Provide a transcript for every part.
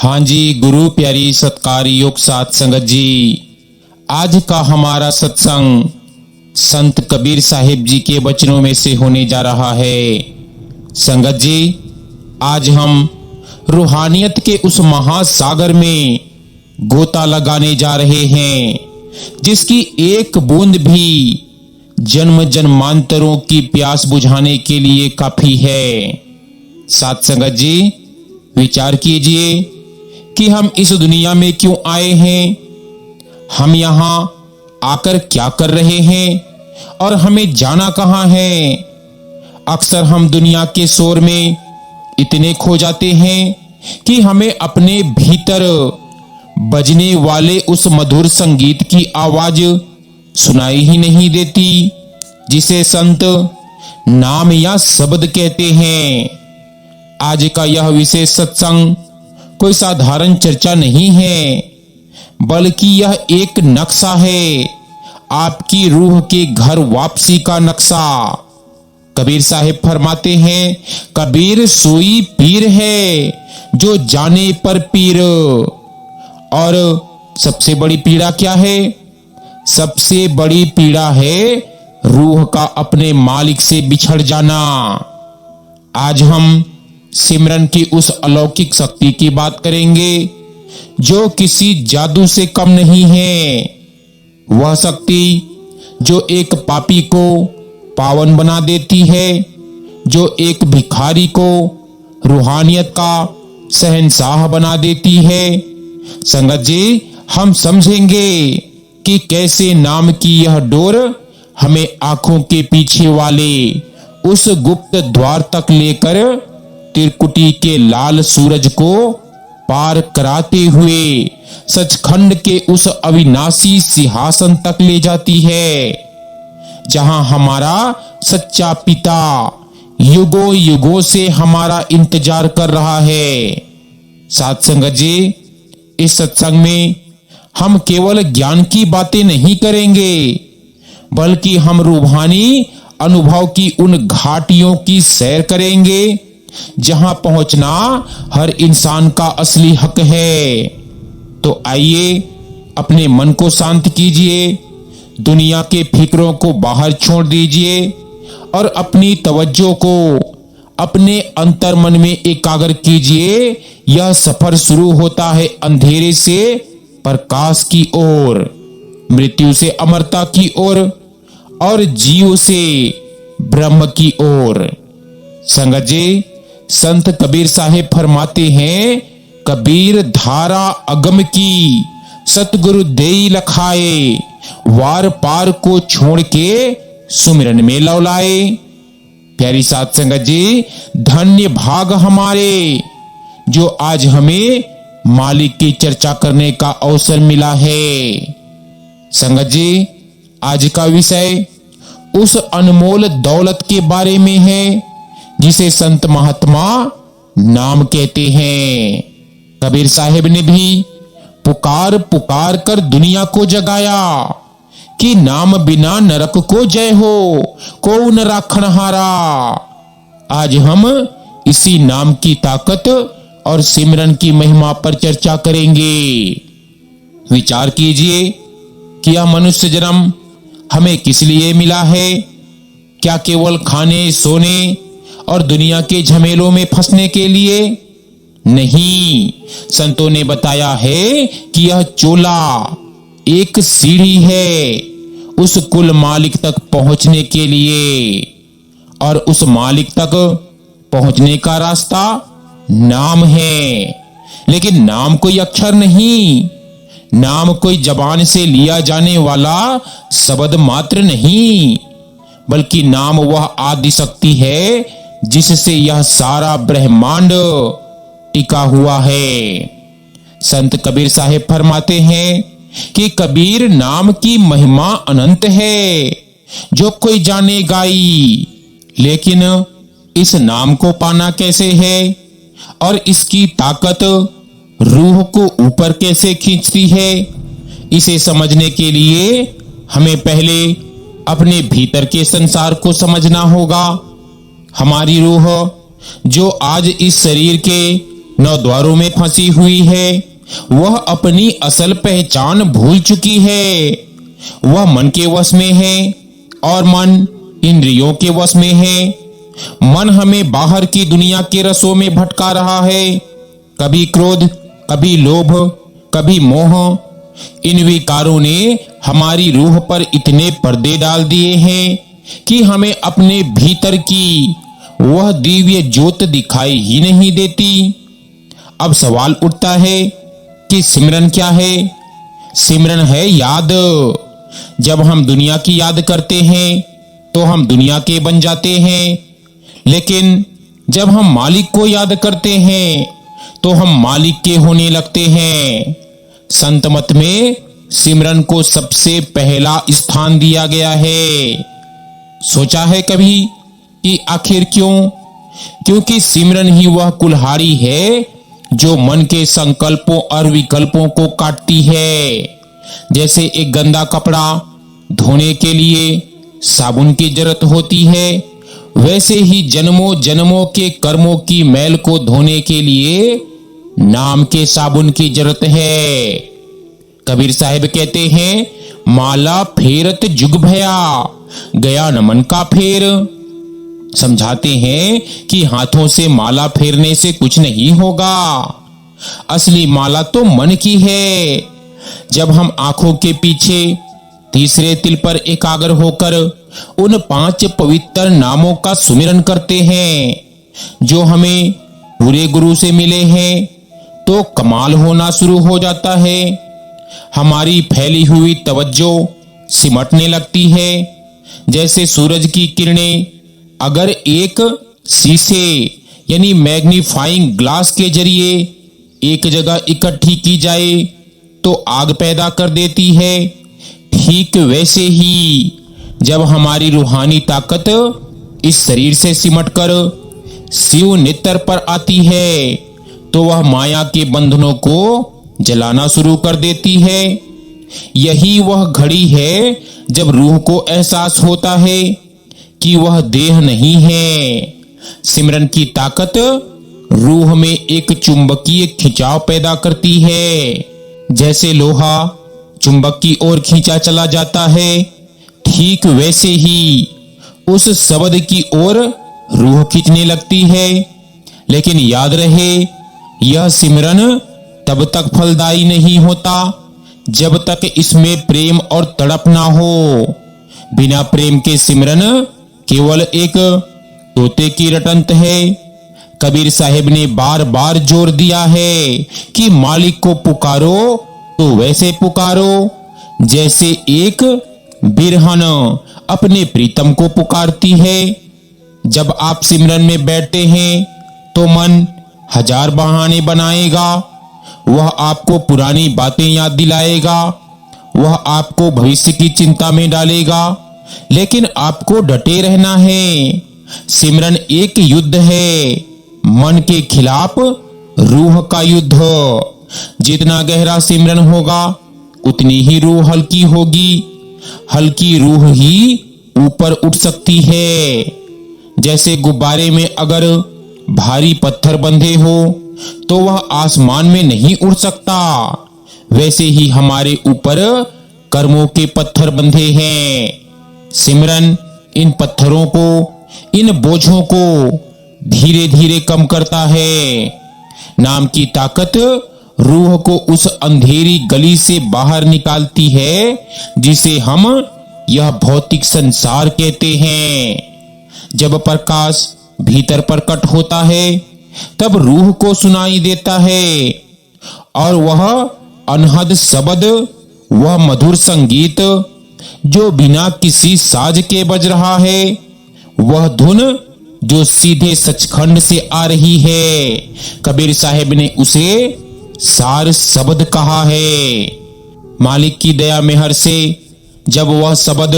हाँ जी, गुरु प्यारी सत्कारी योग साथ संगत जी, आज का हमारा सत्संग संत कबीर साहिब जी के वचनों में से होने जा रहा है। संगत जी, आज हम रूहानियत के उस महासागर में गोता लगाने जा रहे हैं, जिसकी एक बूंद भी जन्म जन्मांतरों की प्यास बुझाने के लिए काफी है। साथ संगत जी, विचार कीजिए कि हम इस दुनिया में क्यों आए हैं, हम यहाँ आकर क्या कर रहे हैं और हमें जाना कहाँ है। अक्सर हम दुनिया के शोर में इतने खो जाते हैं कि हमें अपने भीतर बजने वाले उस मधुर संगीत की आवाज सुनाई ही नहीं देती, जिसे संत नाम या शब्द कहते हैं। आज का यह विशेष सत्संग कोई साधारण चर्चा नहीं है, बल्कि यह एक नक्शा है, आपकी रूह के घर वापसी का नक्शा। कबीर साहिब फरमाते हैं, कबीर सोई पीर है जो जाने पर पीर। और सबसे बड़ी पीड़ा क्या है? सबसे बड़ी पीड़ा है रूह का अपने मालिक से बिछड़ जाना। आज हम सिमरन की उस अलौकिक शक्ति की बात करेंगे जो किसी जादू से कम नहीं है। वह शक्ति जो एक पापी को पावन बना देती है, जो एक भिखारी को रूहानियत का शहंशाह बना देती है। संगत जी, हम समझेंगे कि कैसे नाम की यह डोर हमें आंखों के पीछे वाले उस गुप्त द्वार तक लेकर त्रिकुटी के लाल सूरज को पार कराते हुए सचखंड के उस अविनाशी सिंहासन तक ले जाती है, जहां हमारा सच्चा पिता युगों युगों से हमारा इंतजार कर रहा है। साथ संगत जी, इस सत्संग में हम केवल ज्ञान की बातें नहीं करेंगे, बल्कि हम रूहानी अनुभव की उन घाटियों की सैर करेंगे जहां पहुंचना हर इंसान का असली हक है। तो आइए, अपने मन को शांत कीजिए, दुनिया के फिक्रों को बाहर छोड़ दीजिए और अपनी तवज्जो को अपने अंतर मन में एकाग्र कीजिए। यह सफर शुरू होता है अंधेरे से प्रकाश की ओर, मृत्यु से अमरता की ओर और जीव से ब्रह्म की ओर। संगत जी, संत कबीर साहिब फरमाते हैं, कबीर धारा अगम की सतगुरु देई लखाए, वार पार को छोड़ के सुमिरन में लौलाए। प्यारी साथ संगत जी, धन्य भाग हमारे जो आज हमें मालिक की चर्चा करने का अवसर मिला है। संगत जी, आज का विषय उस अनमोल दौलत के बारे में है जिसे संत महात्मा नाम कहते हैं। कबीर साहिब ने भी पुकार पुकार कर दुनिया को जगाया कि नाम बिना नरक को जय हो, को न राखण हारा। आज हम इसी नाम की ताकत और सिमरन की महिमा पर चर्चा करेंगे। विचार कीजिए कि यह मनुष्य जन्म हमें किस लिए मिला है? क्या केवल खाने, सोने और दुनिया के झमेलों में फंसने के लिए? नहीं, संतों ने बताया है कि यह चोला एक सीढ़ी है उस कुल मालिक तक पहुंचने के लिए, और उस मालिक तक पहुंचने का रास्ता नाम है। लेकिन नाम कोई अक्षर नहीं, नाम कोई जबान से लिया जाने वाला शब्द मात्र नहीं, बल्कि नाम वह आदि शक्ति है जिससे यह सारा ब्रह्मांड टिका हुआ है। संत कबीर साहिब फरमाते हैं कि कबीर नाम की महिमा अनंत है, जो कोई जाने गाई। लेकिन इस नाम को पाना कैसे है और इसकी ताकत रूह को ऊपर कैसे खींचती है, इसे समझने के लिए हमें पहले अपने भीतर के संसार को समझना होगा। हमारी रूह जो आज इस शरीर के नौ द्वारों में फंसी हुई है। वह अपनी असल पहचान भूल चुकी है। वह मन के वश में है और मन इंद्रियों के वश में है। मन हमें बाहर की दुनिया के रसों में भटका रहा है। कभी क्रोध, कभी लोभ, कभी मोह। इन विकारों ने हमारी रूह पर इतने पर्दे डाल दिए हैं कि हमें अपने भीतर की वह दिव्य ज्योत दिखाई ही नहीं देती। अब सवाल उठता है कि सिमरन क्या है? सिमरन है याद। जब हम दुनिया की याद करते हैं तो हम दुनिया के बन जाते हैं, लेकिन जब हम मालिक को याद करते हैं तो हम मालिक के होने लगते हैं। संत मत में सिमरन को सबसे पहला स्थान दिया गया है। सोचा है कभी कि आखिर क्यों? क्योंकि सिमरन ही वह कुल्हाड़ी है जो मन के संकल्पों और विकल्पों को काटती है। जैसे एक गंदा कपड़ा धोने के लिए साबुन की जरूरत होती है, वैसे ही जन्मों जन्मों के कर्मों की मैल को धोने के लिए नाम के साबुन की जरूरत है। कबीर साहिब कहते हैं, माला फेरत जुग भया, गया न मन का फेर। समझाते हैं कि हाथों से माला फेरने से कुछ नहीं होगा। असली माला तो मन की है। जब हम आंखों के पीछे तीसरे तिल पर एकाग्र होकर उन 5 पवित्र नामों का सुमिरन करते हैं जो हमें पूरे गुरु से मिले हैं, तो कमाल होना शुरू हो जाता है। हमारी फैली हुई तवज्जो सिमटने लगती है। जैसे सूरज की किरणें अगर एक शीशे यानी मैग्नीफाइंग ग्लास के जरिए एक जगह इकट्ठी की जाए तो आग पैदा कर देती है, ठीक वैसे ही जब हमारी रूहानी ताकत इस शरीर से सिमटकर शिव नेत्र पर आती है तो वह माया के बंधनों को जलाना शुरू कर देती है। यही वह घड़ी है जब रूह को एहसास होता है कि वह देह नहीं है। सिमरन की ताकत रूह में एक चुंबकीय खिंचाव पैदा करती है। जैसे लोहा चुंबक की ओर खींचा चला जाता है, ठीक वैसे ही उस शब्द की ओर रूह खींचने लगती है। लेकिन याद रहे, यह सिमरन तब तक फलदायी नहीं होता जब तक इसमें प्रेम और तड़प ना हो। बिना प्रेम के सिमरन केवल एक तोते की रटंत है। कबीर साहिब ने बार बार जोर दिया है कि मालिक को पुकारो तो वैसे पुकारो जैसे एक बिरहन अपने प्रीतम को पुकारती है। जब आप सिमरन में बैठते हैं तो मन 1000 बहाने बनाएगा। वह आपको पुरानी बातें याद दिलाएगा, वह आपको भविष्य की चिंता में डालेगा, लेकिन आपको डटे रहना है। सिमरन एक युद्ध है, मन के खिलाफ रूह का युद्ध। जितना गहरा सिमरन होगा उतनी ही रूह हल्की होगी। हल्की रूह ही ऊपर उठ सकती है। जैसे गुब्बारे में अगर भारी पत्थर बंधे हो तो वह आसमान में नहीं उड़ सकता, वैसे ही हमारे ऊपर कर्मों के पत्थर बंधे हैं। सिमरन इन पत्थरों को, इन बोझों को धीरे धीरे कम करता है। नाम की ताकत रूह को उस अंधेरी गली से बाहर निकालती है जिसे हम यह भौतिक संसार कहते हैं। जब प्रकाश भीतर प्रकट होता है तब रूह को सुनाई देता है और वह अनहद शब्द, वह मधुर संगीत जो बिना किसी साज के बज रहा है, वह धुन जो सीधे सचखंड से आ रही है, कबीर साहिब ने उसे सार शब्द कहा है। मालिक की दया मेहर से जब वह शब्द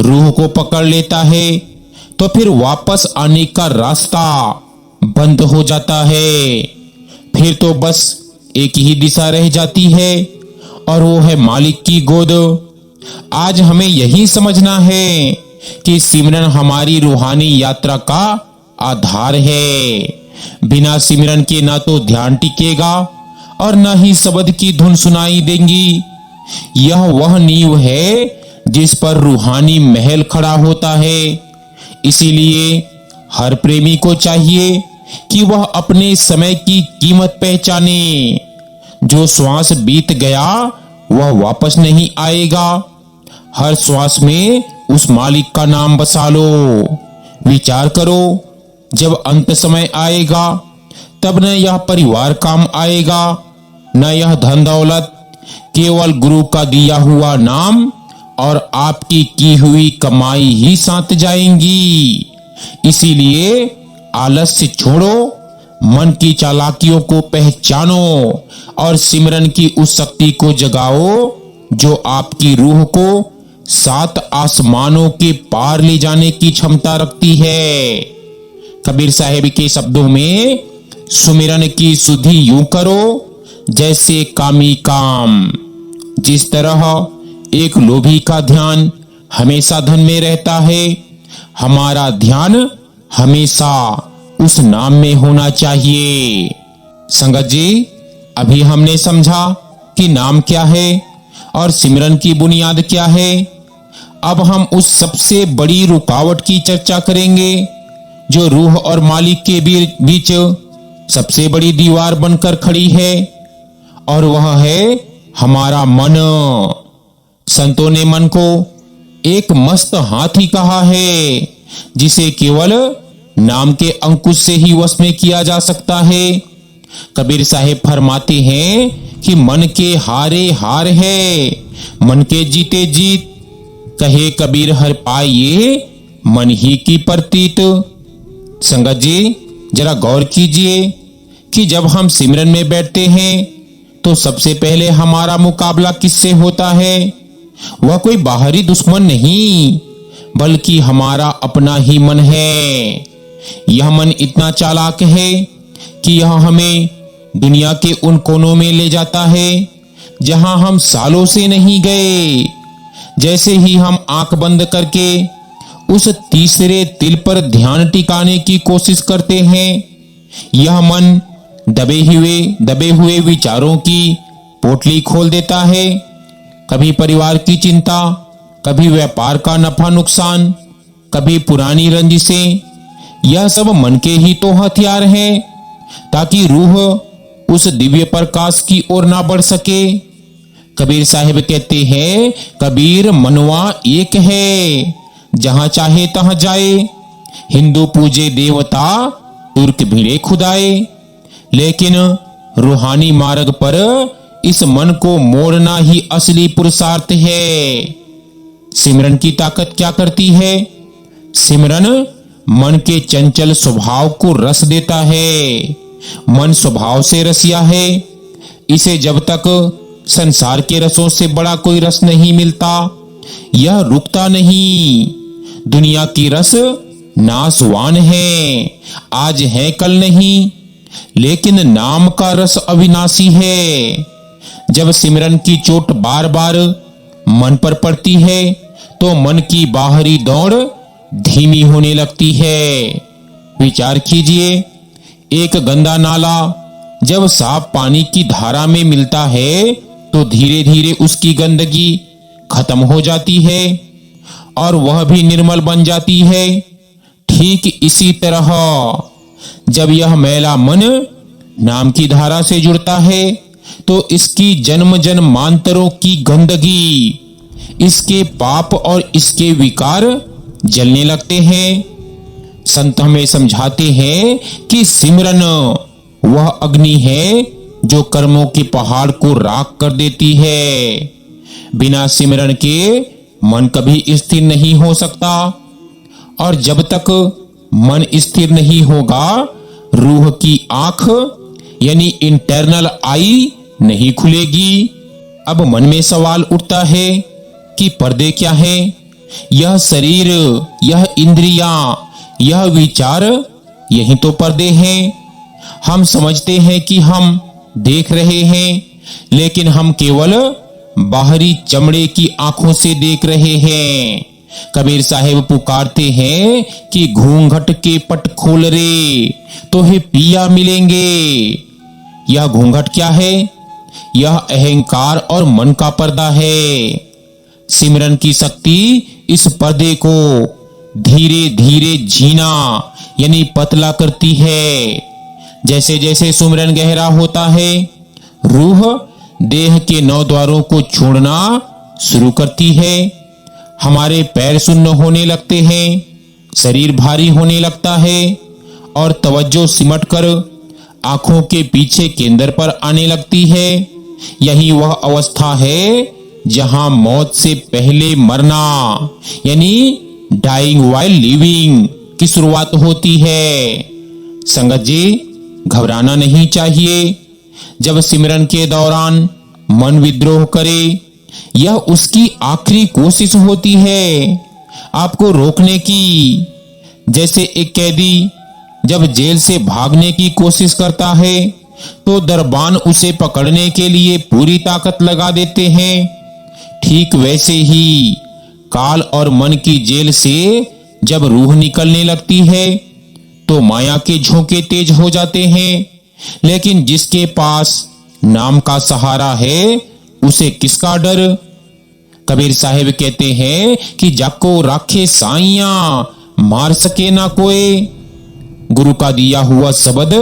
रूह को पकड़ लेता है तो फिर वापस आने का रास्ता बंद हो जाता है। फिर तो बस एक ही दिशा रह जाती है और वो है मालिक की गोद। आज हमें यही समझना है कि सिमरन हमारी रूहानी यात्रा का आधार है। बिना सिमरन के ना तो ध्यान टिकेगा और ना ही शब्द की धुन सुनाई देंगी। यह वह नींव है जिस पर रूहानी महल खड़ा होता है। इसीलिए हर प्रेमी को चाहिए कि वह अपने समय की कीमत पहचाने। जो श्वास बीत गया वह वापस नहीं आएगा। हर श्वास में उस मालिक का नाम बसा लो। विचार करो, जब अंत समय आएगा तब न यह परिवार काम आएगा, न यह धन दौलत, केवल गुरु का दिया हुआ नाम और आपकी की हुई कमाई ही साथ जाएंगी। इसीलिए आलस्य छोड़ो, मन की चालाकियों को पहचानो और सिमरन की उस शक्ति को जगाओ जो आपकी रूह को 7 आसमानों के पार ले जाने की क्षमता रखती है। कबीर साहिब के शब्दों में सुमिरन की सुधि यूं करो जैसे कामी काम। जिस तरह एक लोभी का ध्यान हमेशा धन में रहता है, हमारा ध्यान हमेशा उस नाम में होना चाहिए। संगत जी, अभी हमने समझा कि नाम क्या है और सिमरन की बुनियाद क्या है। अब हम उस सबसे बड़ी रुकावट की चर्चा करेंगे जो रूह और मालिक के बीच सबसे बड़ी दीवार बनकर खड़ी है, और वह है हमारा मन। संतों ने मन को एक मस्त हाथी कहा है जिसे केवल नाम के अंकुश से ही वश में किया जा सकता है। कबीर साहिब फरमाते हैं कि मन के हारे हार है, मन के जीते जीत। कहे कबीर हर पाइए मन ही की प्रतीत। संगत जी, जरा गौर कीजिए कि जब हम सिमरन में बैठते हैं तो सबसे पहले हमारा मुकाबला किससे होता है। वह कोई बाहरी दुश्मन नहीं, बल्कि हमारा अपना ही मन है। यह मन इतना चालाक है कि यह हमें दुनिया के उन कोनों में ले जाता है जहां हम सालों से नहीं गए। जैसे ही हम आंख बंद करके उस तीसरे तिल पर ध्यान टिकाने की कोशिश करते हैं, यह मन दबे हुए विचारों की पोटली खोल देता है। कभी परिवार की चिंता, कभी व्यापार का नफा नुकसान, कभी पुरानी रंजिशें। यह सब मन के ही तो हथियार हैं ताकि रूह उस दिव्य प्रकाश की ओर ना बढ़ सके। कबीर साहिब कहते हैं, कबीर मनवा एक है, जहां चाहे तहां जाए। हिंदू पूजे देवता, तुर्क भिड़े खुदाए, लेकिन रूहानी मार्ग पर इस मन को मोड़ना ही असली पुरुषार्थ है। सिमरन की ताकत क्या करती है? सिमरन मन के चंचल स्वभाव को रस देता है। मन स्वभाव से रसिया है, इसे जब तक संसार के रसों से बड़ा कोई रस नहीं मिलता, यह रुकता नहीं। दुनिया की रस नाशवान है, आज है कल नहीं, लेकिन नाम का रस अविनाशी है। जब सिमरन की चोट बार बार मन पर पड़ती है तो मन की बाहरी दौड़ धीमी होने लगती है। विचार कीजिए, एक गंदा नाला जब साफ पानी की धारा में मिलता है तो धीरे धीरे उसकी गंदगी खत्म हो जाती है और वह भी निर्मल बन जाती है। ठीक इसी तरह जब यह मैला मन नाम की धारा से जुड़ता है तो इसकी जन्म जन्मांतरों की गंदगी, इसके पाप और इसके विकार जलने लगते हैं। संत हमें समझाते हैं कि सिमरन वह अग्नि है जो कर्मों के पहाड़ को राख कर देती है। बिना सिमरन के मन कभी स्थिर नहीं हो सकता, और जब तक मन स्थिर नहीं होगा, रूह की आंख यानी इंटरनल आई नहीं खुलेगी। अब मन में सवाल उठता है कि पर्दे क्या है? यह शरीर, यह इंद्रियां, यह विचार, यही तो पर्दे हैं। हम समझते हैं कि हम देख रहे हैं, लेकिन हम केवल बाहरी चमड़े की आंखों से देख रहे हैं। कबीर साहिब पुकारते हैं कि घूंघट के पट खोल रे, तो हे पिया मिलेंगे। यह घूंघट क्या है? यह अहंकार और मन का पर्दा है। सिमरन की शक्ति इस पर्दे को धीरे धीरे झीना यानी पतला करती है। जैसे जैसे सुमिरन गहरा होता है, रूह देह के 9 द्वारों को छोड़ना शुरू करती है। हमारे पैर सुन्न होने लगते हैं, शरीर भारी होने लगता है और तवज्जो सिमट कर आंखों के पीछे केंद्र पर आने लगती है। यही वह अवस्था है जहां मौत से पहले मरना यानी डाइंग वाइल लिविंग की शुरुआत होती है। संगत जी, घबराना नहीं चाहिए। जब सिमरन के दौरान मन विद्रोह करे, यह उसकी आखिरी कोशिश होती है आपको रोकने की। जैसे एक कैदी जब जेल से भागने की कोशिश करता है तो दरबान उसे पकड़ने के लिए पूरी ताकत लगा देते हैं। ठीक वैसे ही काल और मन की जेल से जब रूह निकलने लगती है तो माया के झोंके तेज हो जाते हैं। लेकिन जिसके पास नाम का सहारा है उसे किसका डर? कबीर साहिब कहते हैं कि जाको राखे साइया मार सके ना कोई। गुरु का दिया हुआ शब्द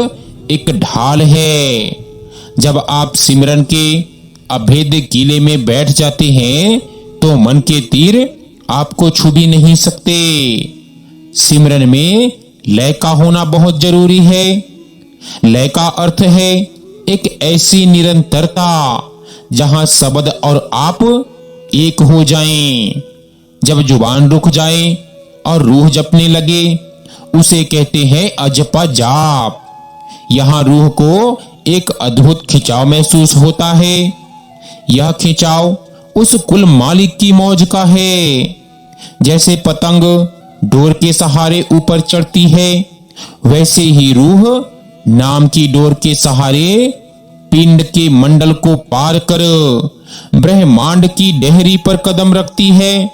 एक ढाल है। जब आप सिमरन के अभेद्य किले में बैठ जाते हैं तो मन के तीर आपको छू भी नहीं सकते। सिमरन में लय का होना बहुत जरूरी है। लय का अर्थ है एक ऐसी निरंतरता जहां शब्द और आप एक हो जाएं। जब जुबान रुक जाए और रूह जपने लगे उसे कहते हैं अजपा जाप। यहां रूह को एक अद्भुत खिंचाव महसूस होता है। यह खिंचाव उस कुल मालिक की मौज का है। जैसे पतंग डोर के सहारे ऊपर चढ़ती है, वैसे ही रूह नाम की डोर के सहारे पिंड के मंडल को पार कर ब्रह्मांड की डेहरी पर कदम रखती है।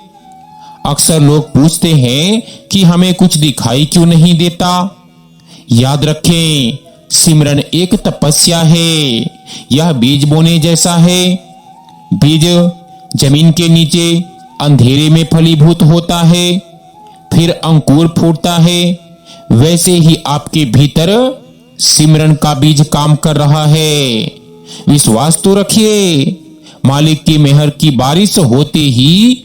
अक्सर लोग पूछते हैं कि हमें कुछ दिखाई क्यों नहीं देता। याद रखें, सिमरन एक तपस्या है। यह बीज बोने जैसा है। बीज जमीन के नीचे अंधेरे में फलीभूत होता है, फिर अंकुर फूटता है। वैसे ही आपके भीतर सिमरन का बीज काम कर रहा है। विश्वास तो रखिए, मालिक की मेहर की बारिश होते ही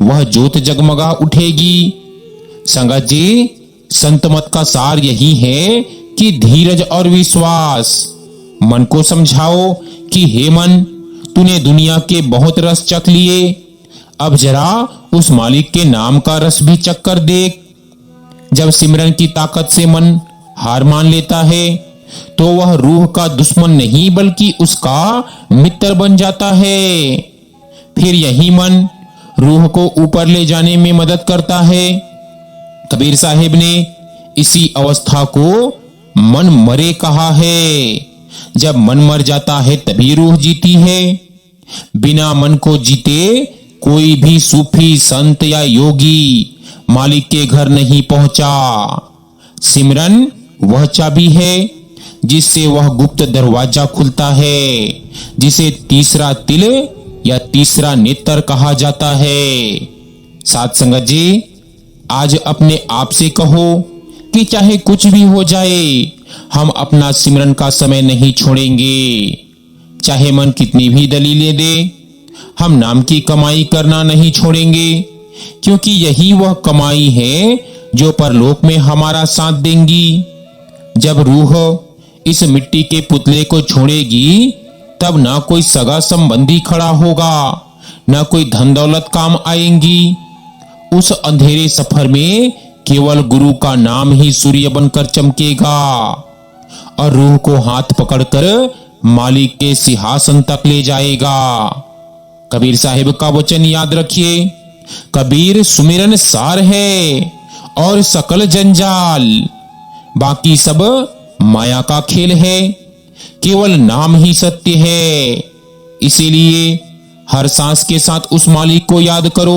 वह ज्योत जगमगा उठेगी। संगत जी, संत मत का सार यही है कि धीरज और विश्वास। मन को समझाओ कि हे मन, तूने दुनिया के बहुत रस चख लिए, अब जरा उस मालिक के नाम का रस भी चख कर देख। जब सिमरन की ताकत से मन हार मान लेता है तो वह रूह का दुश्मन नहीं बल्कि उसका मित्र बन जाता है। फिर यही मन रूह को ऊपर ले जाने में मदद करता है। कबीर साहिब ने इसी अवस्था को मन मरे कहा है। जब मन मर जाता है तभी रूह जीती है। बिना मन को जीते कोई भी सूफी संत या योगी मालिक के घर नहीं पहुंचा। सिमरन वह चाबी है जिससे वह गुप्त दरवाजा खुलता है, जिसे तीसरा तिल या तीसरा नेत्र कहा जाता है। साथ संगत जी, आज अपने आप से कहो कि चाहे कुछ भी हो जाए, हम अपना सिमरन का समय नहीं छोड़ेंगे। चाहे मन कितनी भी दलीलें दे, हम नाम की कमाई करना नहीं छोड़ेंगे, क्योंकि यही वह कमाई है जो परलोक में हमारा साथ देंगी। जब रूह इस मिट्टी के पुतले को छोड़ेगी तब ना कोई सगा संबंधी खड़ा होगा, ना कोई धन दौलत काम आएंगी। उस अंधेरे सफर में केवल गुरु का नाम ही सूर्य बनकर चमकेगा और रूह को हाथ पकड़कर मालिक के सिंहासन तक ले जाएगा। कबीर साहिब का वचन याद रखिए, कबीर सुमिरन सार है और सकल जंजाल, बाकी सब माया का खेल है। केवल नाम ही सत्य है। इसीलिए हर सांस के साथ उस मालिक को याद करो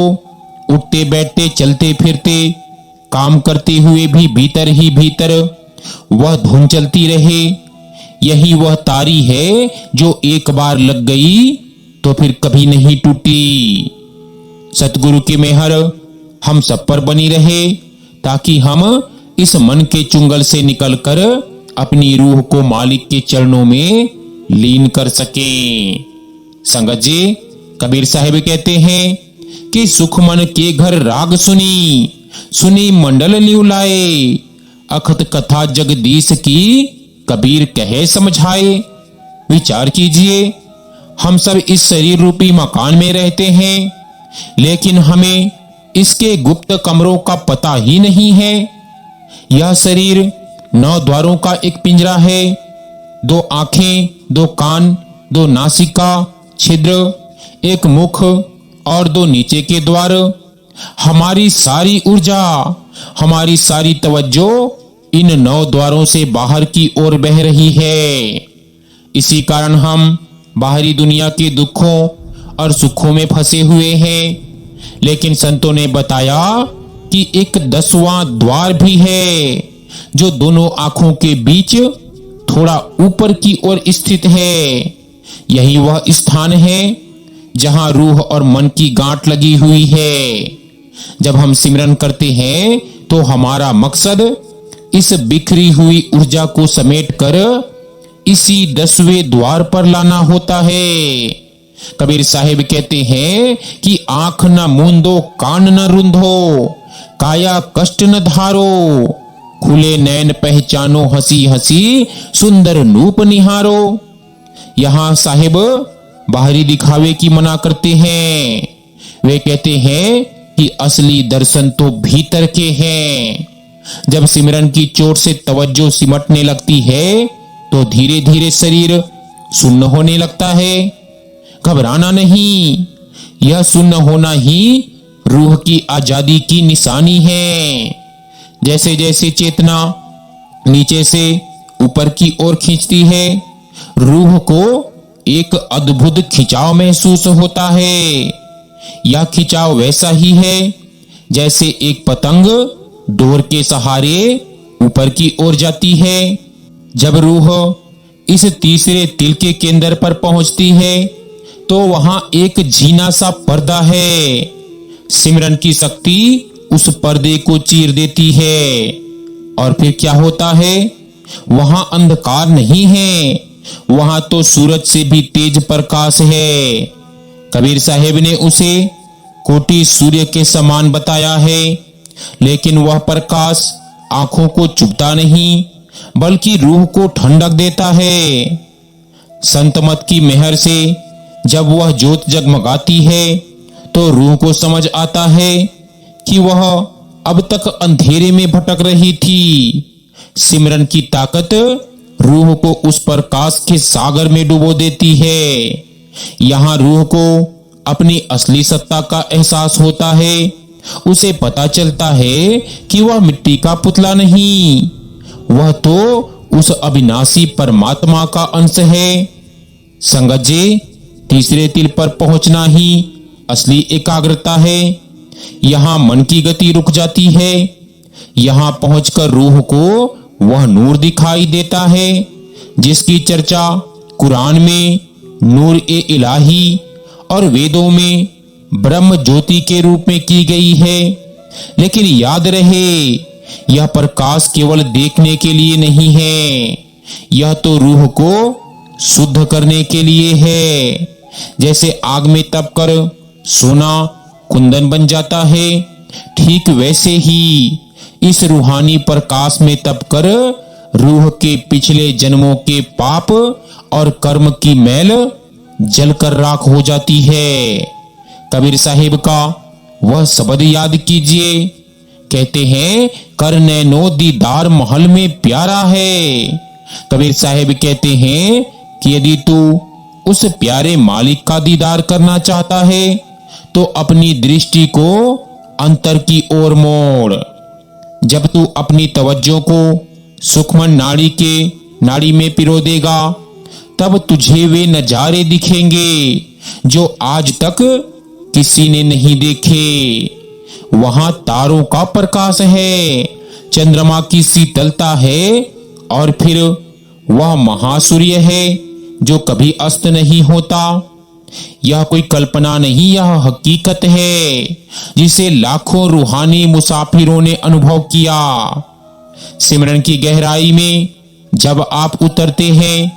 उठते बैठते चलते फिरते काम करते हुए भी भीतर ही भीतर वह धुन चलती रहे। यही वह तारी है जो एक बार लग गई तो फिर कभी नहीं टूटी। सतगुरु की मेहर हम सब पर बनी रहे ताकि हम इस मन के चुंगल से निकलकर अपनी रूह को मालिक के चरणों में लीन कर सकें। संगत जी, कबीर साहिब कहते हैं कि सुख मन के घर राग सुनी, सुनी मंडल न्यूलाए, अखत कथा जगदीश की कबीर कहे समझाए। विचार कीजिए, हम सब इस शरीर रूपी मकान में रहते हैं, लेकिन हमें इसके गुप्त कमरों का पता ही नहीं है। यह शरीर 9 द्वारों का एक पिंजरा है। 2 आंखें, 2 कान, 2 नासिका छिद्र, 1 मुख और 2 नीचे के द्वार। हमारी सारी ऊर्जा, हमारी सारी तवज्जो इन 9 द्वारों से बाहर की ओर बह रही है। इसी कारण हम बाहरी दुनिया के दुखों और सुखों में फंसे हुए हैं। लेकिन संतों ने बताया कि एक 10वां द्वार भी है जो दोनों आंखों के बीच थोड़ा ऊपर की ओर स्थित है। यही वह स्थान है जहां रूह और मन की गांठ लगी हुई है। जब हम सिमरन करते हैं तो हमारा मकसद इस बिखरी हुई ऊर्जा को समेटकर इसी 10वें द्वार पर लाना होता है। कबीर साहिब कहते हैं कि आंख न मूंदो, कान न रुंधो, काया कष्ट न धारो, खुले नैन पहचानो हंसी हंसी, सुंदर नूप निहारो। यहां साहिब बाहरी दिखावे की मना करते हैं। वे कहते हैं कि असली दर्शन तो भीतर के हैं। जब सिमरन की चोट से तवज्जो सिमटने लगती है तो धीरे धीरे शरीर सुन्न होने लगता है। घबराना नहीं, यह सुन्न होना ही रूह की आजादी की निशानी है। जैसे जैसे चेतना नीचे से ऊपर की ओर खींचती है, रूह को एक अद्भुत खिंचाव महसूस होता है। यह खिंचाव वैसा ही है जैसे एक पतंग डोर के सहारे ऊपर की ओर जाती है। जब रूह इस तीसरे तिल के केंद्र पर पहुंचती है तो वहां एक झीना सा पर्दा है। सिमरन की शक्ति उस पर्दे को चीर देती है और फिर क्या होता है? वहां अंधकार नहीं है, वहां तो सूरज से भी तेज प्रकाश है। कबीर साहिब ने उसे कोटि सूर्य के समान बताया है, लेकिन वह प्रकाश आंखों को चुभता नहीं बल्कि रूह को ठंडक देता है। संत मत की मेहर से जब वह ज्योत जगमगाती है तो रूह को समझ आता है कि वह अब तक अंधेरे में भटक रही थी। सिमरन की ताकत रूह को उस प्रकाश के सागर में डुबो देती है। यहाँ रूह को अपनी असली सत्ता का एहसास होता है। उसे पता चलता है कि वह मिट्टी का पुतला नहीं, वह तो उस अविनाशी परमात्मा का अंश है। संगत जी, तीसरे तिल पर पहुंचना ही असली एकाग्रता है। यहाँ मन की गति रुक जाती है। यहाँ पहुंचकर रूह को वह नूर दिखाई देता है जिसकी चर्चा कुरान में नूर ए इलाही और वेदों में ब्रह्म ज्योति के रूप में की गई है। लेकिन याद रहे, यह प्रकाश केवल देखने के लिए नहीं है, यह तो रूह को शुद्ध करने के लिए है। जैसे आग में तपकर सोना कुंदन बन जाता है, ठीक वैसे ही इस रूहानी प्रकाश में तपकर रूह के पिछले जन्मों के पाप और कर्म की मैल जलकर राख हो जाती है। कबीर साहिब का वह शब्द याद कीजिए, कहते हैं कर नैनो दीदार महल में प्यारा है। कबीर साहिब कहते हैं कि यदि तू उस प्यारे मालिक का दीदार करना चाहता है तो अपनी दृष्टि को अंतर की ओर मोड़। जब तू अपनी तवज्जो को सूक्ष्म नाड़ी में पिरो देगा, तब तुझे वे नजारे दिखेंगे जो आज तक किसी ने नहीं देखे। वहां तारों का प्रकाश है, चंद्रमा की शीतलता है और फिर वह महासूर्य है जो कभी अस्त नहीं होता। यह कोई कल्पना नहीं, यह हकीकत है जिसे लाखों रूहानी मुसाफिरों ने अनुभव किया। सिमरन की गहराई में जब आप उतरते हैं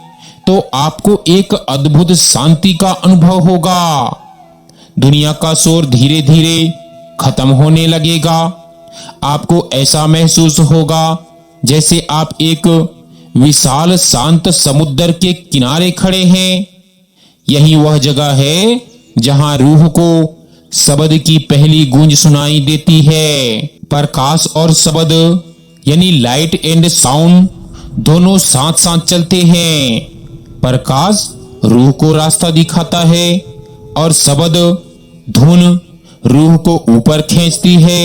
तो आपको एक अद्भुत शांति का अनुभव होगा। दुनिया का शोर धीरे धीरे खत्म होने लगेगा। आपको ऐसा महसूस होगा जैसे आप एक विशाल शांत समुद्र के किनारे खड़े हैं। यही वह जगह है जहां रूह को शब्द की पहली गूंज सुनाई देती है। प्रकाश और शब्द यानी लाइट एंड साउंड दोनों साथ साथ चलते हैं। प्रकाश रूह को रास्ता दिखाता है और शब्द धुन रूह को ऊपर खींचती है।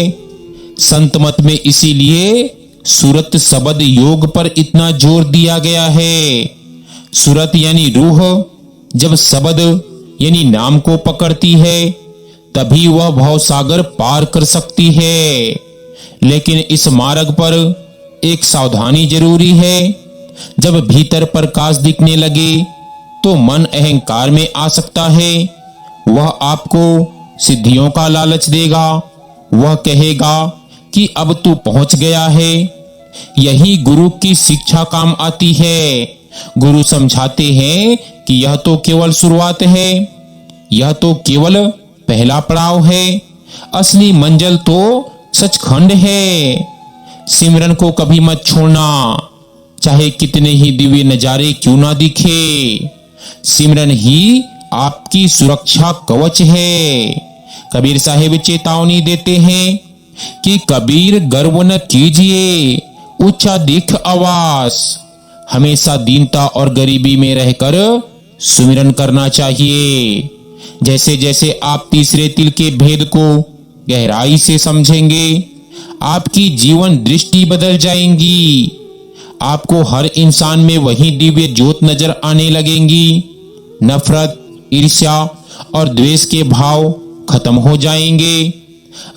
संत मत में इसीलिए सूरत शब्द योग पर इतना जोर दिया गया है। सूरत यानी रूह जब शब्द यानी नाम को पकड़ती है तभी वह भवसागर पार कर सकती है। लेकिन इस मार्ग पर एक सावधानी जरूरी है। जब भीतर प्रकाश दिखने लगे तो मन अहंकार में आ सकता है। वह आपको सिद्धियों का लालच देगा। वह कहेगा कि अब तू पहुंच गया है। यही गुरु की शिक्षा काम आती है। गुरु समझाते हैं कि यह तो केवल शुरुआत है, यह तो केवल पहला पड़ाव है, असली मंजिल तो सचखंड है। सिमरन को कभी मत छोड़ना, चाहे कितने ही दिव्य नजारे क्यों ना दिखे। सिमरन ही आपकी सुरक्षा कवच है। कबीर साहिब चेतावनी देते हैं कि कबीर गर्व न कीजिए, ऊंचा दिख आवास। हमेशा दीनता और गरीबी में रहकर सुमिरन करना चाहिए। जैसे जैसे आप तीसरे तिल के भेद को गहराई से समझेंगे, आपकी जीवन दृष्टि बदल जाएंगी। आपको हर इंसान में वही दिव्य ज्योत नजर आने लगेंगी। नफरत, ईर्ष्या और द्वेष के भाव खत्म हो जाएंगे।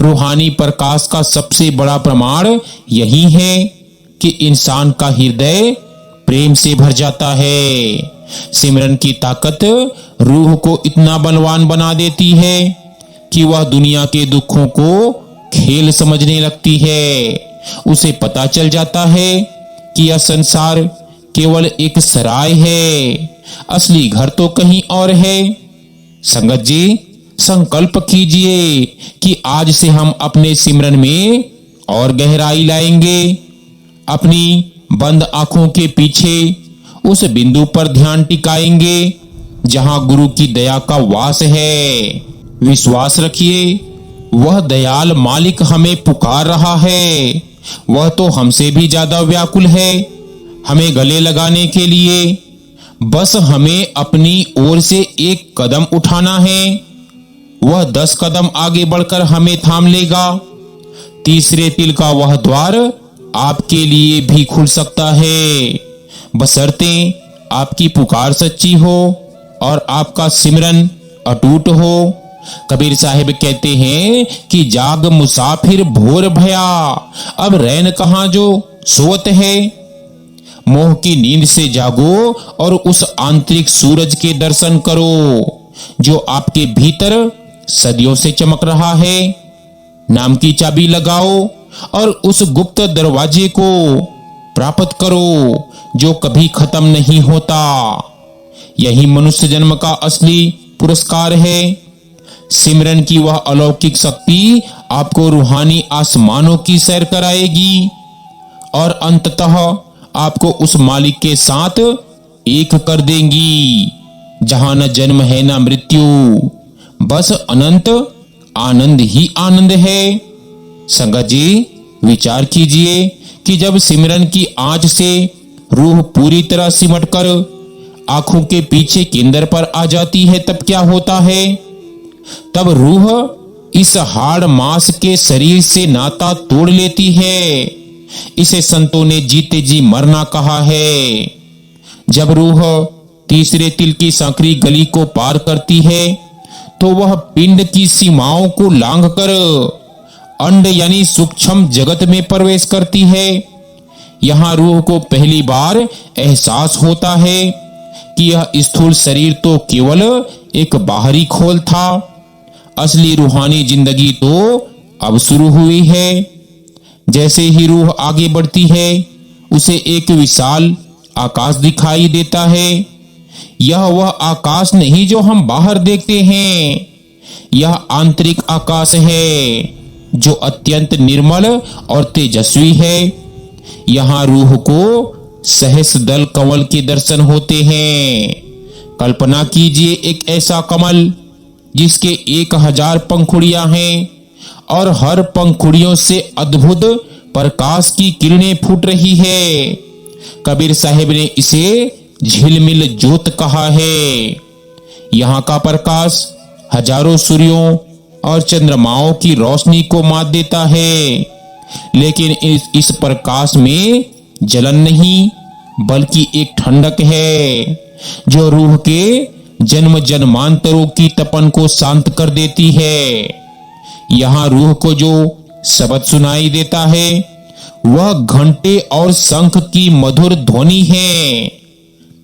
रूहानी प्रकाश का सबसे बड़ा प्रमाण यही है कि इंसान का हृदय प्रेम से भर जाता है। सिमरन की ताकत रूह को इतना बलवान बना देती है कि वह दुनिया के दुखों को खेल समझने लगती है। उसे पता चल जाता है कि यह संसार केवल एक सराय है, असली घर तो कहीं और है। संगत जी, संकल्प कीजिए कि आज से हम अपने सिमरन में और गहराई लाएंगे। अपनी बंद आंखों के पीछे उस बिंदु पर ध्यान टिकाएंगे जहां गुरु की दया का वास है। विश्वास रखिए, वह दयाल मालिक हमें पुकार रहा है। वह तो हमसे भी ज्यादा व्याकुल है हमें गले लगाने के लिए। बस हमें अपनी ओर से एक कदम उठाना है। वह 10 कदम आगे बढ़कर हमें थाम लेगा। तीसरे तिल का वह द्वार आपके लिए भी खुल सकता है, बशर्ते आपकी पुकार सच्ची हो और आपका सिमरन अटूट हो। कबीर साहिब कहते हैं कि जाग मुसाफिर भोर भया, अब रैन कहां जो सोवत है। मोह की नींद से जागो और उस आंतरिक सूरज के दर्शन करो जो आपके भीतर सदियों से चमक रहा है। नाम की चाबी लगाओ और उस गुप्त दरवाजे को प्राप्त करो जो कभी खत्म नहीं होता। यही मनुष्य जन्म का असली पुरस्कार है। सिमरन की वह अलौकिक शक्ति आपको रूहानी आसमानों की सैर कराएगी और अंततः आपको उस मालिक के साथ एक कर देंगी जहां न जन्म है न मृत्यु, बस अनंत आनंद ही आनंद है। संगत जी, विचार कीजिए कि जब सिमरन की आंच से रूह पूरी तरह सिमटकर आंखों के पीछे केंद्र पर आ जाती है तब क्या होता है। तब रूह इस हाड़ मांस के शरीर से नाता तोड़ लेती है। इसे संतों ने जीते जी मरना कहा है। जब रूह तीसरे तिल की सांकरी गली को पार करती है तो वह पिंड की सीमाओं को लांघकर अंड यानी सूक्ष्म जगत में प्रवेश करती है। यहाँ रूह को पहली बार एहसास होता है कि यह स्थूल शरीर तो केवल एक बाहरी खोल था, असली रूहानी जिंदगी तो अब शुरू हुई है। जैसे ही रूह आगे बढ़ती है उसे एक विशाल आकाश दिखाई देता है। यह वह आकाश नहीं जो हम बाहर देखते हैं, यह आंतरिक आकाश है जो अत्यंत निर्मल और तेजस्वी है। यहाँ रूह को सहस्त्रदल कमल के दर्शन होते हैं। कल्पना कीजिए एक ऐसा कमल जिसके 1000 पंखुड़ियां हैं और हर पंखुड़ियों से अद्भुत प्रकाश की किरणें फूट रही है। कबीर साहिब ने इसे झिलमिल ज्योत कहा है। यहाँ का प्रकाश हजारों सूर्यों और चंद्रमाओं की रोशनी को मात देता है, लेकिन इस प्रकाश में जलन नहीं बल्कि एक ठंडक है जो रूह के जन्म जन्मांतरों की तपन को शांत कर देती है। यहाँ रूह को जो शब्द सुनाई देता है वह घंटे और शंख की मधुर ध्वनि है।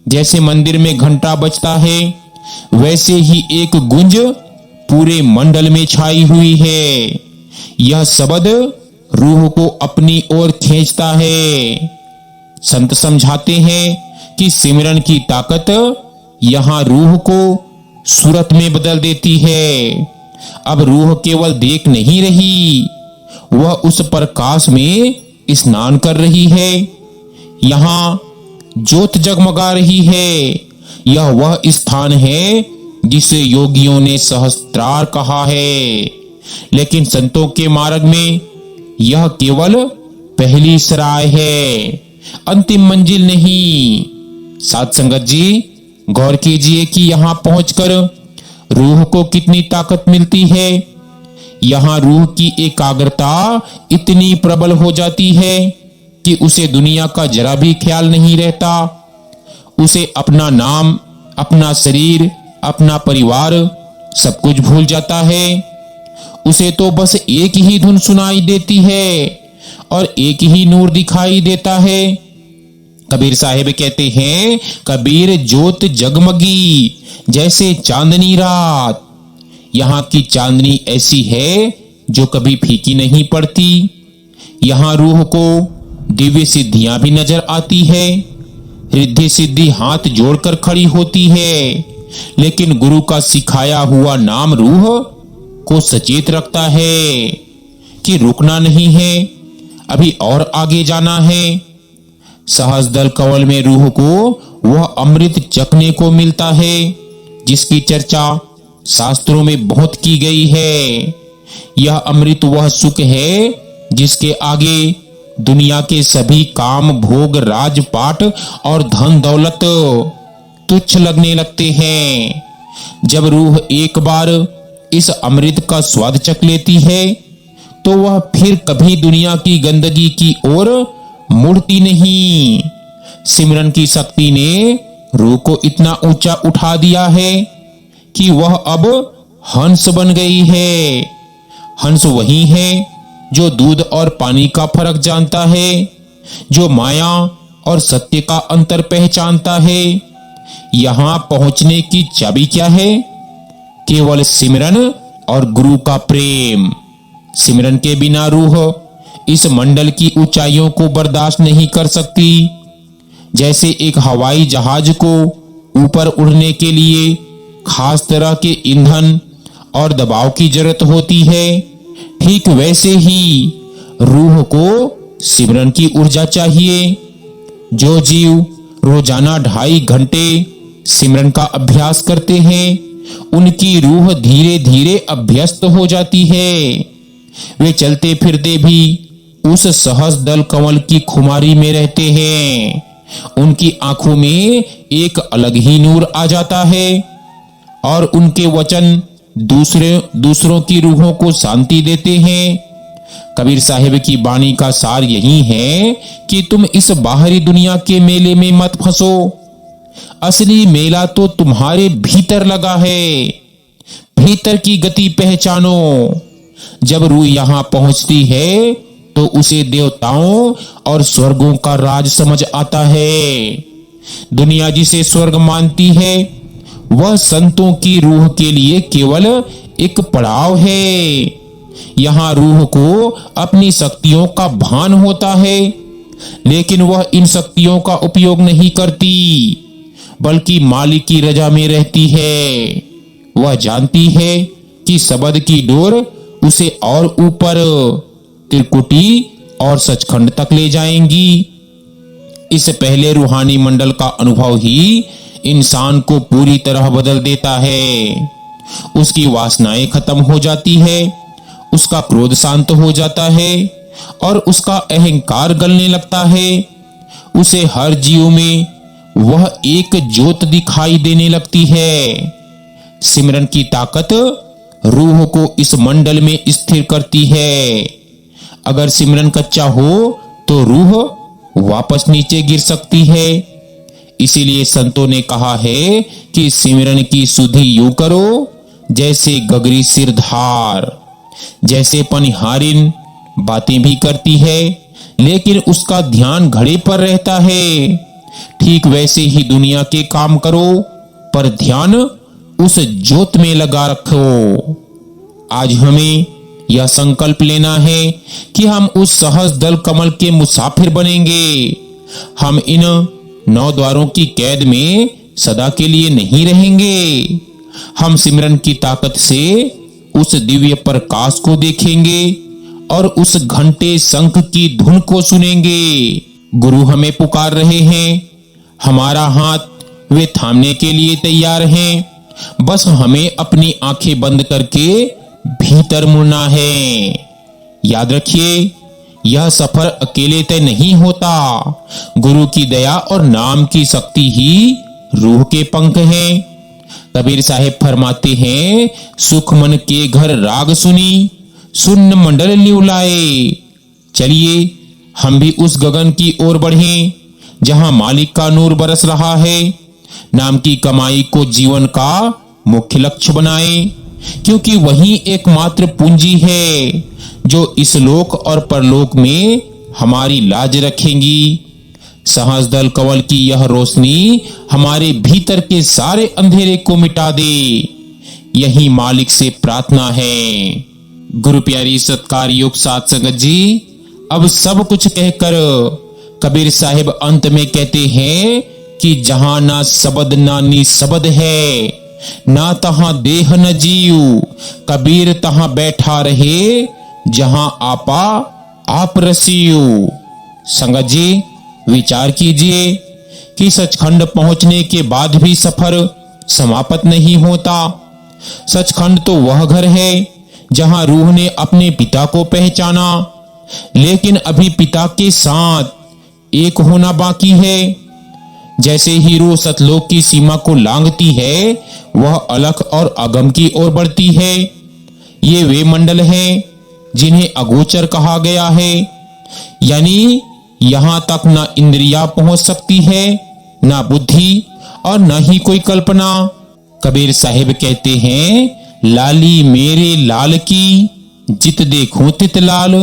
जैसे मंदिर में घंटा बजता है वैसे ही एक गुंज पूरे मंडल में छाई हुई है। यह शब्द रूह को अपनी ओर खींचता है। संत समझाते हैं कि सिमरन की ताकत यहाँ रूह को सूरत में बदल देती है। अब रूह केवल देख नहीं रही, वह उस प्रकाश में स्नान कर रही है। यहाँ ज्योत जगमगा रही है। यह वह स्थान है जिसे योगियों ने सहस्त्रार कहा है, लेकिन संतों के मार्ग में यह केवल पहली सराय है, अंतिम मंजिल नहीं। साध संगत जी, गौर कीजिए कि यहाँ पहुंचकर रूह को कितनी ताकत मिलती है। यहाँ रूह की एकाग्रता इतनी प्रबल हो जाती है कि उसे दुनिया का जरा भी ख्याल नहीं रहता। उसे अपना नाम, अपना शरीर, अपना परिवार सब कुछ भूल जाता है। उसे तो बस एक ही धुन सुनाई देती है और एक ही नूर दिखाई देता है। कबीर साहिब कहते हैं, कबीर ज्योत जगमगी जैसे चांदनी रात। यहाँ की चांदनी ऐसी है जो कभी फीकी नहीं पड़ती। यहाँ रूह को दिव्य सिद्धियां भी नजर आती है। रिद्धि सिद्धि हाथ जोड़कर खड़ी होती है, लेकिन गुरु का सिखाया हुआ नाम रूह को सचेत रखता है कि रुकना नहीं है, अभी और आगे जाना है। सहस्त्रदल कमल में रूह को वह अमृत चखने को मिलता है जिसकी चर्चा शास्त्रों में बहुत की गई है। यह अमृत वह सुख है जिसके आगे दुनिया के सभी काम, भोग, राजपाट और धन दौलत तुच्छ लगने लगते हैं। जब रूह एक बार इस अमृत का स्वाद चख लेती है तो वह फिर कभी दुनिया की गंदगी की ओर मुड़ती नहीं। सिमरन की शक्ति ने रूह को इतना ऊंचा उठा दिया है कि वह अब हंस बन गई है। हंस वही है जो दूध और पानी का फर्क जानता है, जो माया और सत्य का अंतर पहचानता है। यहां पहुंचने की चाबी क्या है? केवल सिमरन और गुरु का प्रेम। सिमरन के बिना रूह इस मंडल की ऊंचाइयों को बर्दाश्त नहीं कर सकती। जैसे एक हवाई जहाज को ऊपर उड़ने के लिए खास तरह के ईंधन और दबाव की जरूरत होती है, ठीक वैसे ही रूह को सिमरन की ऊर्जा चाहिए। जो जीव रोजाना 2.5 घंटे सिमरन का अभ्यास करते हैं उनकी रूह धीरे धीरे अभ्यस्त हो जाती है। वे चलते फिरते भी उस सहस्त्रदल कमल की खुमारी में रहते हैं। उनकी आंखों में एक अलग ही नूर आ जाता है और उनके वचन दूसरों की रूहों को शांति देते हैं। कबीर साहिब की वाणी का सार यही है कि तुम इस बाहरी दुनिया के मेले में मत फंसो। असली मेला तो तुम्हारे भीतर लगा है। भीतर की गति पहचानो। जब रूह यहाँ पहुंचती है तो उसे देवताओं और स्वर्गों का राज समझ आता है। दुनिया जिसे स्वर्ग मानती है वह संतों की रूह के लिए केवल एक पड़ाव है। यहाँ रूह को अपनी शक्तियों का भान होता है, लेकिन वह इन शक्तियों का उपयोग नहीं करती, बल्कि मालिक की रजा में रहती है। वह जानती है कि शब्द की डोर उसे और ऊपर त्रिकुटी और सचखंड तक ले जाएंगी। इस पहले रूहानी मंडल का अनुभव ही इंसान को पूरी तरह बदल देता है। उसकी वासनाएं खत्म हो जाती है, उसका क्रोध शांत हो जाता है और उसका अहंकार गलने लगता है। उसे हर जीव में वह एक ज्योत दिखाई देने लगती है। सिमरन की ताकत रूह को इस मंडल में स्थिर करती है। अगर सिमरन कच्चा हो तो रूह वापस नीचे गिर सकती है। इसीलिए संतों ने कहा है कि सिमरन की सुधि यूं करो जैसे गगरी सिरधार। जैसे पनिहारिन बातें भी करती है लेकिन उसका ध्यान घड़े पर रहता है, ठीक वैसे ही दुनिया के काम करो पर ध्यान उस ज्योत में लगा रखो। आज हमें यह संकल्प लेना है कि हम उस सहज दल कमल के मुसाफिर बनेंगे। हम इन 9 द्वारों की कैद में सदा के लिए नहीं रहेंगे। हम सिमरन की ताकत से उस दिव्य प्रकाश को देखेंगे और उस घंटे शंख की धुन को सुनेंगे। गुरु हमें पुकार रहे हैं, हमारा हाथ वे थामने के लिए तैयार हैं। बस हमें अपनी आंखें बंद करके भीतर मुड़ना है। याद रखिए, यह सफर अकेले तय नहीं होता। गुरु की दया और नाम की शक्ति ही रूह के पंख हैं। कबीर साहिब फरमाते हैं, सुख मन के घर राग सुनी, सुन्न मंडल न्यूलाए। चलिए हम भी उस गगन की ओर बढ़ें जहां मालिक का नूर बरस रहा है। नाम की कमाई को जीवन का मुख्य लक्ष्य बनाएं, क्योंकि वही एकमात्र पूंजी है जो इस लोक और परलोक में हमारी लाज रखेंगी। सहज दल कवल की यह रोशनी हमारे भीतर के सारे अंधेरे को मिटा दे, यही मालिक से प्रार्थना है। गुरु प्यारी सत्कार योग साथ संगत जी, अब सब कुछ कहकर कबीर साहिब अंत में कहते हैं कि जहां ना शब्द ना निशब्द है, ना तहां देह न जीव, कबीर तहां बैठा रहे, जहां आपा आप रसियो। संगत जी, विचार कीजिए कि सचखंड पहुंचने के बाद भी सफर समाप्त नहीं होता। सचखंड तो वह घर है जहां रूह ने अपने पिता को पहचाना, लेकिन अभी पिता के साथ एक होना बाकी है। जैसे ही रूह सतलोक की सीमा को लांघती है, वह अलख और अगम की ओर बढ़ती है। ये वे मंडल हैं जिन्हें अगोचर कहा गया है, यानी यहां तक ना इंद्रियां पहुंच सकती है, ना बुद्धि और न ही कोई कल्पना। कबीर साहिब कहते हैं, लाली मेरे लाल की, जित देखूं तित लाल,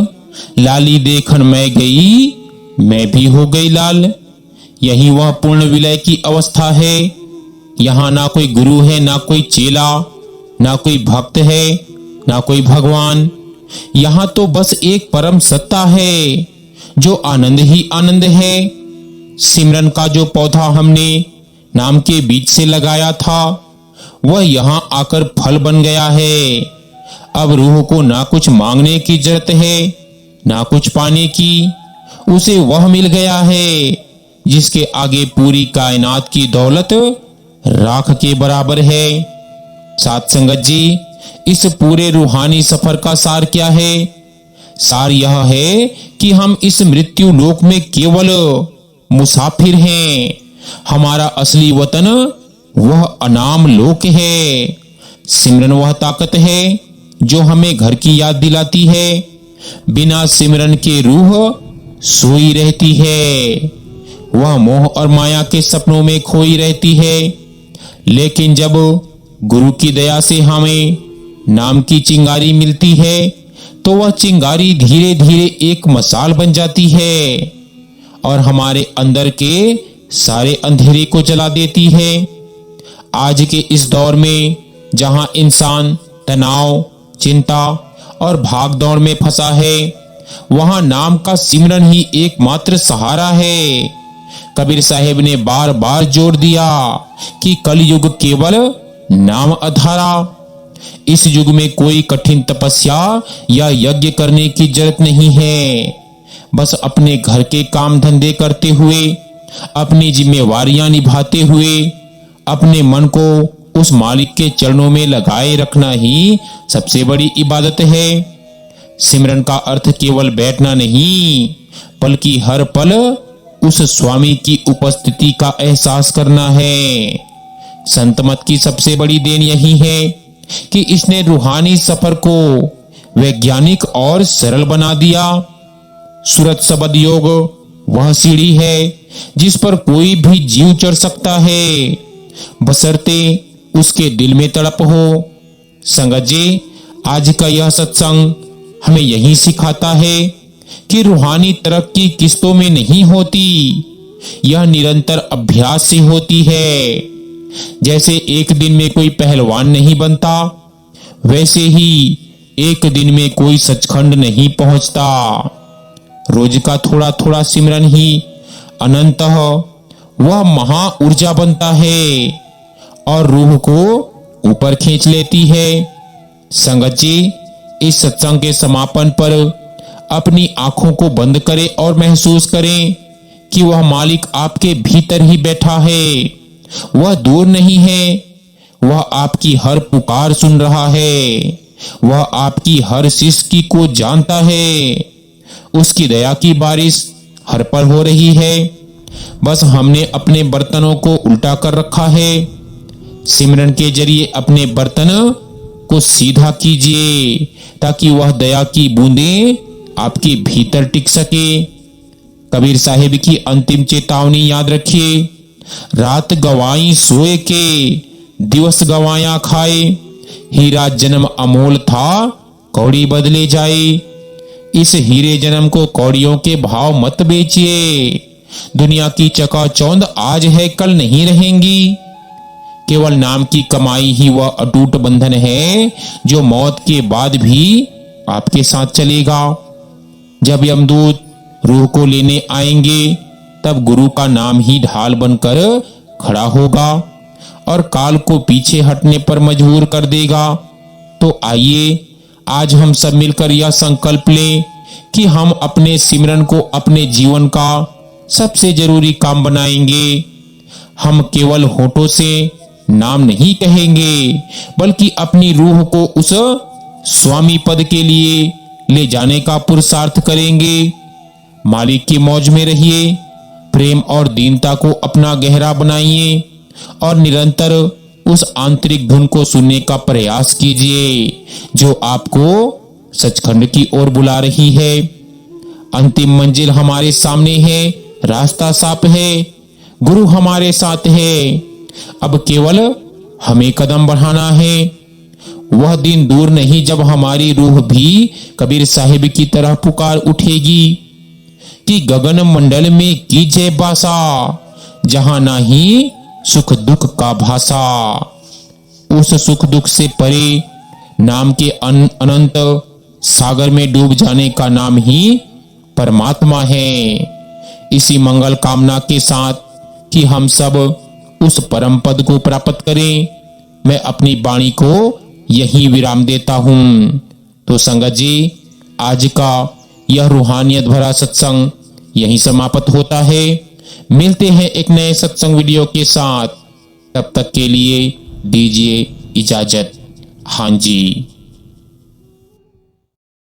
लाली देखन मैं गई, मैं भी हो गई लाल। यही वह पूर्ण विलय की अवस्था है। यहाँ ना कोई गुरु है, ना कोई चेला, ना कोई भक्त है, ना कोई भगवान। यहाँ तो बस एक परम सत्ता है जो आनंद ही आनंद है। सिमरन का जो पौधा हमने नाम के बीज से लगाया था, वह यहाँ आकर फल बन गया है। अब रूह को ना कुछ मांगने की जरूरत है, ना कुछ पाने की। उसे वह मिल गया है जिसके आगे पूरी कायनात की दौलत राख के बराबर है। साथ संगत जी, इस पूरे रूहानी सफर का सार क्या है? सार यह है कि हम इस मृत्यु लोक में केवल मुसाफिर हैं। हमारा असली वतन वह अनाम लोक है। सिमरन वह ताकत है जो हमें घर की याद दिलाती है। बिना सिमरन के रूह सोई रहती है, वह मोह और माया के सपनों में खोई रहती है। लेकिन जब गुरु की दया से हमें नाम की चिंगारी मिलती है, तो वह चिंगारी धीरे धीरे एक मशाल बन जाती है और हमारे अंदर के सारे अंधेरे को जला देती है। आज के इस दौर में जहां इंसान तनाव, चिंता और भागदौड़ में फंसा है, वहां नाम का सिमरन ही एकमात्र सहारा है। कबीर साहिब ने बार बार जोर दिया कि कलयुग केवल नाम आधारा। इस युग में कोई कठिन तपस्या या यज्ञ करने की जरूरत नहीं है। बस अपने घर के काम धंधे करते हुए, अपनी जिम्मेवारियां निभाते हुए अपने मन को उस मालिक के चरणों में लगाए रखना ही सबसे बड़ी इबादत है। सिमरन का अर्थ केवल बैठना नहीं, बल्कि हर पल उस स्वामी की उपस्थिति का एहसास करना है। संत मत की सबसे बड़ी देन यही है कि इसने रूहानी सफर को वैज्ञानिक और सरल बना दिया। सूरत शब्द योग वह सीढ़ी है जिस पर कोई भी जीव चढ़ सकता है, बशर्ते उसके दिल में तड़प हो। संगत जी, आज का यह सत्संग हमें यही सिखाता है कि रूहानी तरक्की किस्तों में नहीं होती, यह निरंतर अभ्यास से होती है। जैसे एक दिन में कोई पहलवान नहीं बनता, वैसे ही एक दिन में कोई सचखंड नहीं पहुंचता। रोज का थोड़ा थोड़ा सिमरन ही अनंतः वह महा ऊर्जा बनता है और रूह को ऊपर खींच लेती है। संगत जी, इस सत्संग के समापन पर अपनी आंखों को बंद करें और महसूस करें कि वह मालिक आपके भीतर ही बैठा है। वह दूर नहीं है, वह आपकी हर पुकार सुन रहा है, वह आपकी हर सिसकी को जानता है। उसकी दया की बारिश हर पल हो रही है। बस हमने अपने बर्तनों को उल्टा कर रखा है। सिमरन के जरिए अपने बर्तन को सीधा कीजिए ताकि वह दया की बूंदें आपके भीतर टिक सके। कबीर साहिब की अंतिम चेतावनी याद रखिए, रात गवाई सोए के, दिवस गवाया खाए। हीरा जन्म अमोल था, कौड़ी बदले जाए। इस हीरे जन्म को कौड़ियों के भाव मत बेचिए। दुनिया की चकाचौंध आज है, कल नहीं रहेंगी। केवल नाम की कमाई ही वह अटूट बंधन है जो मौत के बाद भी आपके साथ चलेगा। जब यमदूत रूह को लेने आएंगे, तब गुरु का नाम ही ढाल बनकर खड़ा होगा और काल को पीछे हटने पर मजबूर कर देगा। तो आइए आज हम सब मिलकर यह संकल्प लें कि हम अपने सिमरन को अपने जीवन का सबसे जरूरी काम बनाएंगे। हम केवल होठों से नाम नहीं कहेंगे, बल्कि अपनी रूह को उस स्वामी पद के लिए ले जाने का पुरुषार्थ करेंगे। मालिक की मौज में रहिए, प्रेम और दीनता को अपना गहरा बनाइए और निरंतर उस आंतरिक धुन को सुनने का प्रयास कीजिए जो आपको सचखंड की ओर बुला रही है। अंतिम मंजिल हमारे सामने है, रास्ता साफ है, गुरु हमारे साथ है। अब केवल हमें कदम बढ़ाना है। वह दिन दूर नहीं जब हमारी रूह भी कबीर साहिब की तरह पुकार उठेगी कि गगन मंडल में कीजिए बासा, जहां ना ही सुख दुख का भाषा। उस सुख दुख से परे नाम के अनंत सागर में डूब जाने का नाम ही परमात्मा है। इसी मंगल कामना के साथ कि हम सब उस परम पद को प्राप्त करें, मैं अपनी वाणी को यही विराम देता हूं। तो संगत जी, आज का यह रूहानियत भरा सत्संग यहीं समाप्त होता है। मिलते हैं एक नए सत्संग वीडियो के साथ, तब तक के लिए दीजिए इजाजत। हाँ जी।